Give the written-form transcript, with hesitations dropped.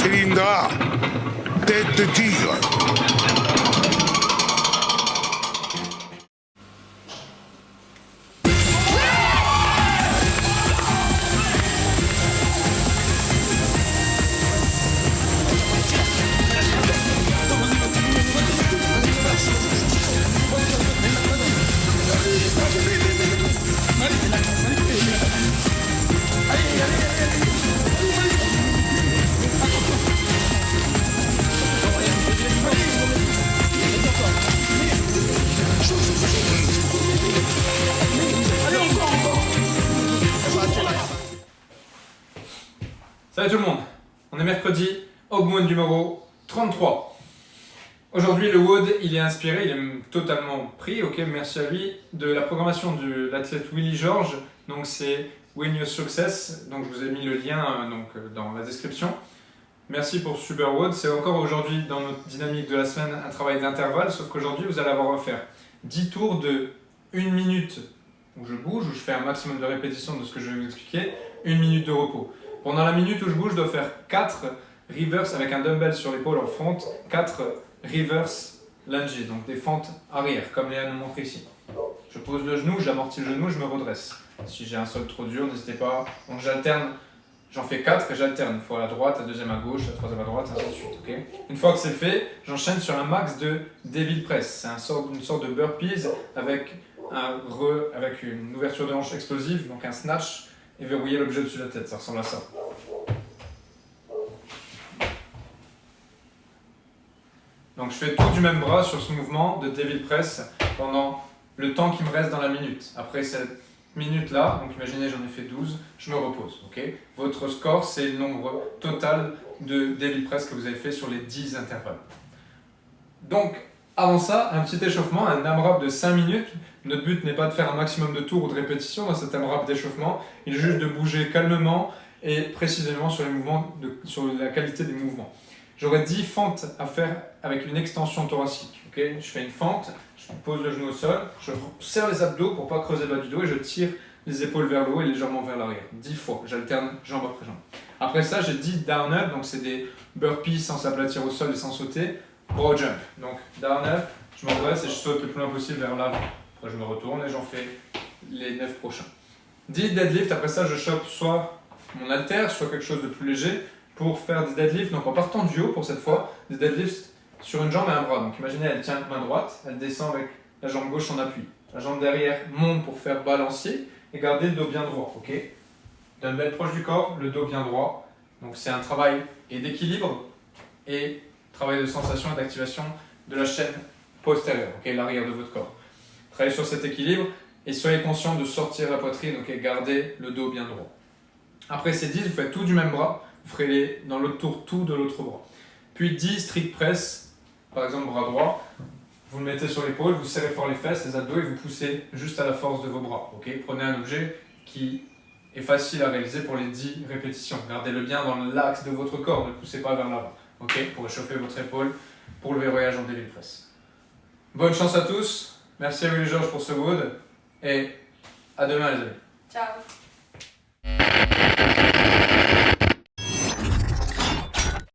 cylindres, tête de tigre. Salut tout le monde, on est mercredi, Hogmoon numéro 33. Aujourd'hui le WOD il est inspiré, il est totalement pris, ok, merci à lui, de la programmation de l'athlète Willy George, donc c'est Win Your Success, donc je vous ai mis le lien dans la description. Merci pour ce super WOD, c'est encore aujourd'hui dans notre dynamique de la semaine un travail d'intervalle, sauf qu'aujourd'hui vous allez avoir à faire 10 tours de 1 minute où je bouge, où je fais un maximum de répétitions de ce que je vais vous expliquer, 1 minute de repos. Pendant la minute où je bouge, je dois faire 4 reverse avec un dumbbell sur l'épaule en front, 4 reverse lunges, donc des fentes arrière, comme Léa nous montre ici. Je pose le genou, j'amortis le genou, je me redresse. Si j'ai un sol trop dur, n'hésitez pas. Donc j'alterne, j'en fais 4 et j'alterne. Une fois à la droite, la deuxième à gauche, la troisième à droite, ainsi de suite. Okay, une fois que c'est fait, j'enchaîne sur un max de Devil Press. C'est une sorte de burpees avec une ouverture de hanche explosive, donc un snatch, et verrouiller l'objet au-dessus de la tête, ça ressemble à ça. Donc je fais tout du même bras sur ce mouvement de Devil Press pendant le temps qui me reste dans la minute. Après cette minute-là, donc imaginez j'en ai fait 12, je me repose. Okay, votre score c'est le nombre total de Devil Press que vous avez fait sur les 10 intervalles. Donc avant ça, un petit échauffement, un AMRAP de 5 minutes. Notre but n'est pas de faire un maximum de tours ou de répétitions dans cet AMRAP d'échauffement, il est juste de bouger calmement et précisément sur les mouvements, sur la qualité des mouvements. J'aurai 10 fentes à faire avec une extension thoracique. Okay, je fais une fente, je pose le genou au sol, je serre les abdos pour ne pas creuser le bas du dos et je tire les épaules vers le haut et légèrement vers l'arrière. 10 fois, j'alterne jambe après jambe. Après ça, j'ai 10 down up, donc c'est des burpees sans s'aplatir au sol et sans sauter. Broad jump, donc down up, je me redresse et je saute le plus loin possible vers l'avant. Après je me retourne et j'en fais les 9 prochains. 10 deadlift, après ça je chope soit mon haltère, soit quelque chose de plus léger pour faire des deadlifts, donc en partant du haut pour cette fois, des deadlifts sur une jambe et un bras. Donc imaginez elle tient main droite, elle descend avec la jambe gauche en appui. La jambe derrière monte pour faire balancier et garder le dos bien droit. Okay, dumbbell proche du corps, le dos bien droit. Donc c'est un travail d'équilibre et travail de sensation et d'activation de la chaîne postérieure, okay, l'arrière de votre corps. Travaillez sur cet équilibre et soyez conscient de sortir la poitrine, okay, gardez le dos bien droit. Après ces 10, vous faites tout du même bras, vous ferez dans l'autre tour tout de l'autre bras. Puis 10 strict press, par exemple bras droit, vous le mettez sur l'épaule, vous serrez fort les fesses, les abdos et vous poussez juste à la force de vos bras. Okay, prenez un objet qui est facile à réaliser pour les 10 répétitions. Gardez-le bien dans l'axe de votre corps, ne poussez pas vers l'avant. Okay, pour échauffer votre épaule, pour le verrouillage en Devil Press. Bonne chance à tous, merci à Willy George pour ce WOD et à demain les amis. Ciao.